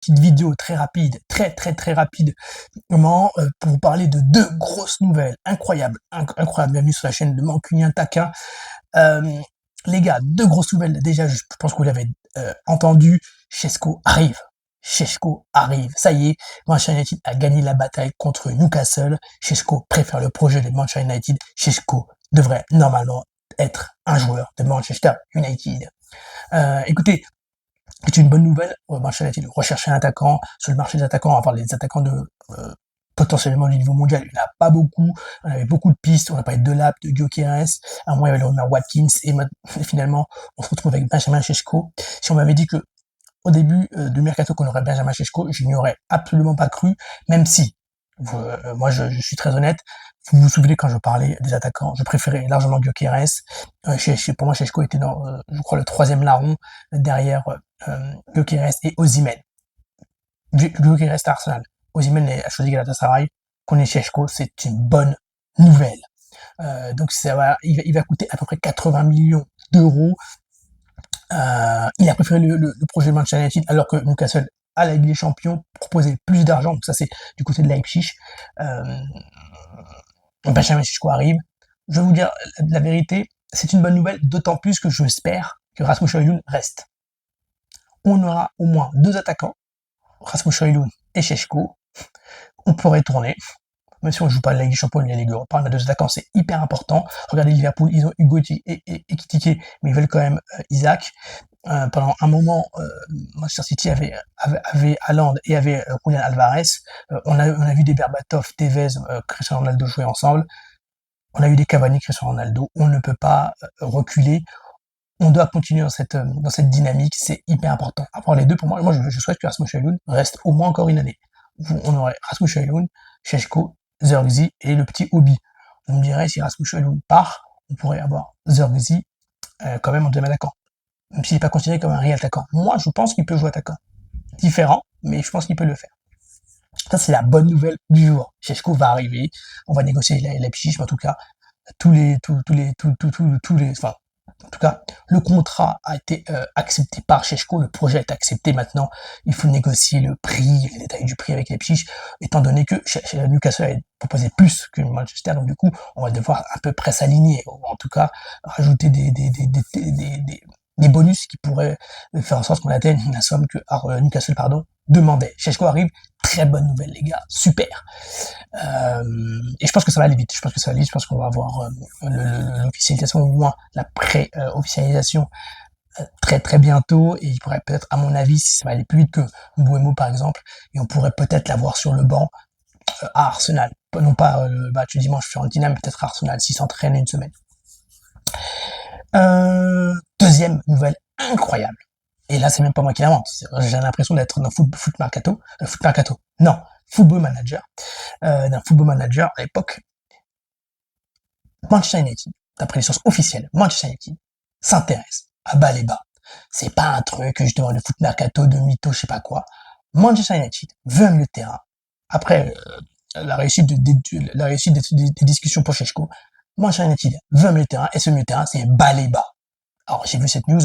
petite vidéo très rapide, très rapide, pour vous parler de 2 grosses nouvelles incroyables, incroyables. Bienvenue sur la chaîne de Mancunien Taquin. Hem, les gars, 2 grosses nouvelles. Déjà, je pense que vous l'avez, entendu, Šeško arrive. Šeško arrive. Ça y est, Manchester United a gagné la bataille contre Newcastle. Šeško préfère le projet de Manchester United. Šeško devrait normalement être un joueur de Manchester United. Écoutez, c'est une bonne nouvelle. Manchester United recherchait un attaquant. Sur le marché des attaquants, à part les attaquants de potentiellement du niveau mondial, il n'y en a pas beaucoup. On avait beaucoup de pistes. On a parlé de Delap, de Gyökeres. À un moment, il y avait le rumeur Watkins. Et finalement, on se retrouve avec Benjamin Šeško. Si on m'avait dit que au début du mercato qu'on aurait Benjamin Šeško, je n'y aurais absolument pas cru, même si, moi je suis très honnête, vous vous souvenez quand je parlais des attaquants, je préférais largement Gyökeres. Pour moi, Šeško était dans, je crois, le 3e larron derrière Gyökeres et Osimhen. Gyökeres à Arsenal, Osimhen a choisi Galatasaray. Qu'on ait Šeško, c'est une bonne nouvelle. Donc il va coûter à peu près 80 millions d'euros. Il a préféré le projet de Manchester United, alors que Newcastle, à la Ligue des Champions, proposait plus d'argent. Donc ça, c'est du côté de Leipzig. Benjamin Šeško arrive. Je vais vous dire la vérité, c'est une bonne nouvelle, d'autant plus que j'espère que Rasmus Højlund reste. On aura au moins 2 attaquants, Rasmus Højlund et Šeško. On pourrait tourner. Même si on ne joue pas la Ligue des Champions, la Ligue Europa, on a 2 attaquants, c'est hyper important. Regardez Liverpool, ils ont Hugo et Ekitike, mais ils veulent quand même Isaac. Pendant un moment, Manchester City avait Haaland et avait Julian Alvarez. On a vu des Berbatov, Tevez, Cristiano Ronaldo jouer ensemble. On a eu des Cavani, Cristiano Ronaldo. On ne peut pas reculer. On doit continuer dans cette dynamique. C'est hyper important. Après les deux, pour moi, je souhaite que Rasmus Højlund reste au moins encore une année. On aurait Rasmus Højlund, Šeško, Zirkzee et le petit Obi. On me dirait, si Rasmus Højlund part, on pourrait avoir Zirkzee quand même en deuxième attaquant. Même s'il n'est pas considéré comme un réel attaquant. Moi, je pense qu'il peut jouer attaquant. Différent, mais je pense qu'il peut le faire. Ça, c'est la bonne nouvelle du jour. Šeško va arriver. On va négocier Leipzig, mais en tout cas, enfin, en tout cas, le contrat a été accepté par Šeško, le projet est accepté maintenant. Il faut négocier le prix, les détails du prix avec Leipzig, étant donné que Newcastle a proposé plus que Manchester, donc du coup, on va devoir à peu près s'aligner, ou en tout cas, rajouter des bonus qui pourraient faire en sorte qu'on atteigne la somme que Newcastle demandait. Šeško arrive, très bonne nouvelle les gars, super. Et je pense que ça va aller vite. Je pense qu'on va avoir l'officialisation, ou moins la pré-officialisation très bientôt. Et il pourrait peut-être, à mon avis, si ça va aller plus vite que Mbeumo par exemple, et on pourrait peut-être l'avoir sur le banc à Arsenal. Non pas le match du dimanche Fiorentina, mais peut-être à Arsenal s'il s'entraîne une semaine. Deuxième nouvelle incroyable. Et là, c'est même pas moi qui l'invente. J'ai l'impression d'être dans Football Manager. D'un Football Manager à l'époque. Manchester United, d'après les sources officielles, Manchester United s'intéresse à bas les bas. C'est pas un truc justement de foot mercato, de mytho, je sais pas quoi. Manchester United veut un milieu de terrain. Après la réussite des discussions pour Šeško, Manchester United veut un milieu de terrain, et ce milieu de terrain, c'est bas les bas. Alors, j'ai vu cette news,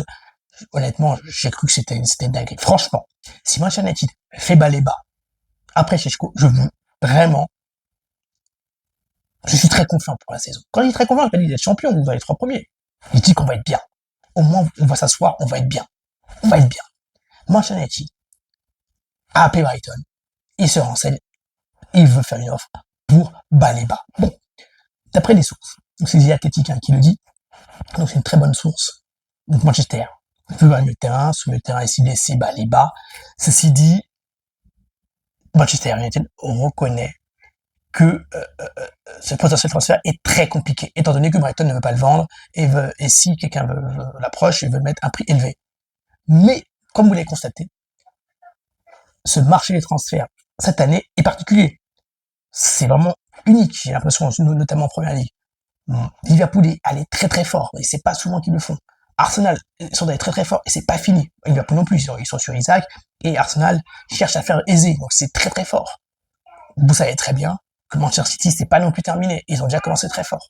honnêtement, j'ai cru que c'était une dinguerie. Franchement, si Manchester United fait bas les bas, après Šeško, je suis très confiant pour la saison. Quand je dis très confiant, je dis d'être champion, on va les 3 premiers. Je dis qu'on va être bien. Au moins, on va s'asseoir, on va être bien. On va être bien. Manchester United a appelé Brighton. Il se renseigne. Il veut faire une offre pour bas les bas. Bon. D'après les sources. Donc, c'est Zia Ketik qui le dit. Donc, c'est une très bonne source. Donc, Manchester veut un milieu de terrain. Ce milieu de terrain est ciblé, c'est bas les bas. Ceci dit, Manchester United reconnaît que ce potentiel transfert est très compliqué, étant donné que Brighton ne veut pas le vendre, et si quelqu'un l'approche, il veut mettre un prix élevé. Mais, comme vous l'avez constaté, ce marché des transferts, cette année, est particulier. C'est vraiment unique, j'ai l'impression, notamment en première ligue. Liverpool est allé très fort, et c'est pas souvent qu'ils le font. Arsenal sont allés très fort, et c'est pas fini. Liverpool non plus, ils sont sur Isaac, et Arsenal cherche à faire aisé, donc c'est très fort. Vous savez très bien que Manchester City, c'est pas non plus terminé. Ils ont déjà commencé très fort.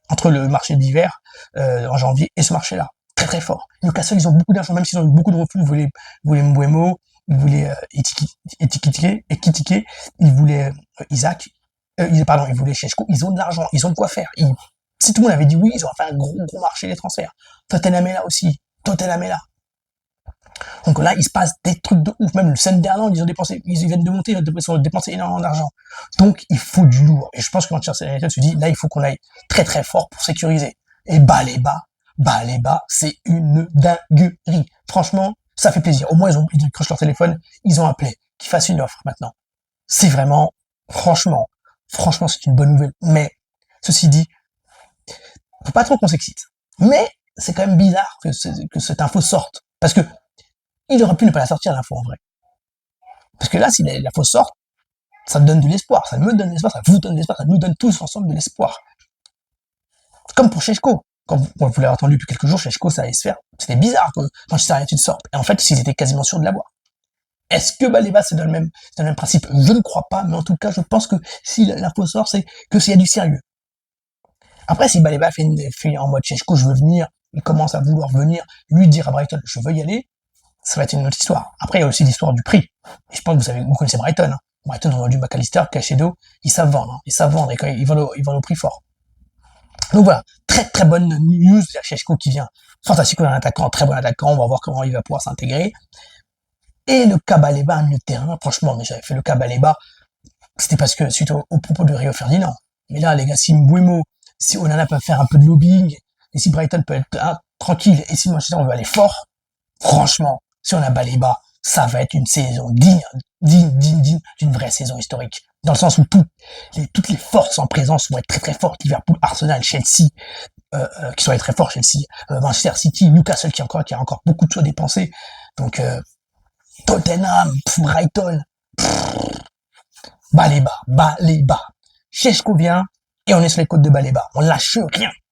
Entre le marché d'hiver, en janvier, et ce marché-là. Très fort. Newcastle, ils ont beaucoup d'argent, même s'ils ont eu beaucoup de refus. Vous voulez Mbeumo, il voulait Ekitike, il voulait Isaac, pardon, il voulait Sheshko, ils ont de l'argent, ils ont de quoi faire. Si tout le monde avait dit oui, ils auraient fait un gros marché des transferts. Tottenham est là aussi, Tottenham est là. Donc là, il se passe des trucs de ouf. Même le Sunderland, ils viennent de monter, ils ont dépensé énormément d'argent. Donc, il faut du lourd. Et je pense que Manchester United se dit, là, il faut qu'on aille très très fort pour sécuriser. Et Baleba, c'est une dinguerie. Franchement, ça fait plaisir. Au moins, ils décrochent leur téléphone, ils ont appelé, qu'ils fassent une offre maintenant. C'est vraiment, franchement, c'est une bonne nouvelle. Mais, ceci dit, faut pas trop qu'on s'excite. Mais, c'est quand même bizarre que cette info sorte. Parce que, il aurait pu ne pas la sortir, l'info, en vrai. Parce que là, si l'info sort, ça donne de l'espoir, ça me donne de l'espoir, ça vous donne de l'espoir, ça nous donne tous ensemble de l'espoir. Comme pour Sheshko. Quand vous l'avez entendu depuis quelques jours, Sheshko, ça allait se faire. C'était bizarre que Manchester United sorte. Et en fait, s'ils étaient quasiment sûrs de l'avoir. Est-ce que Baleba, c'est dans le même principe? Je ne crois pas, mais en tout cas, je pense que si l'info sort, c'est que s'il y a du sérieux. Après, si Baleba fait en mode Sheshko, je veux venir, il commence à vouloir venir, lui dire à Brighton, je veux y aller, ça va être une autre histoire. Après, il y a aussi l'histoire du prix. Et je pense que vous connaissez Brighton. Hein. Brighton, on a du McAllister, Caicedo, ils savent vendre. Hein. Ils savent vendre et quand ils vendent au prix fort. Donc voilà, très très bonne news. Il y a Sheshko qui vient. Fantastique, un attaquant, très bon attaquant. On va voir comment il va pouvoir s'intégrer. Et le cas Baleba, un milieu de terrain. Franchement, mais j'avais fait le cas Baleba. C'était parce que suite au propos de Rio Ferdinand. Mais là, les gars, si Mbeumo, si Onana peut faire un peu de lobbying, et si Brighton peut être tranquille, et si Manchester on veut aller fort, franchement, si on a Baleba, ça va être une saison digne d'une vraie saison historique. Dans le sens où toutes les forces en présence vont être très très fortes. Liverpool, Arsenal, Chelsea, qui sont très forts, Chelsea, Manchester City, Newcastle qui a encore beaucoup de choses dépensées. Donc, Tottenham, Brighton, Baleba. Sheshko vient, et on est sur les côtes de Baleba. On lâche rien.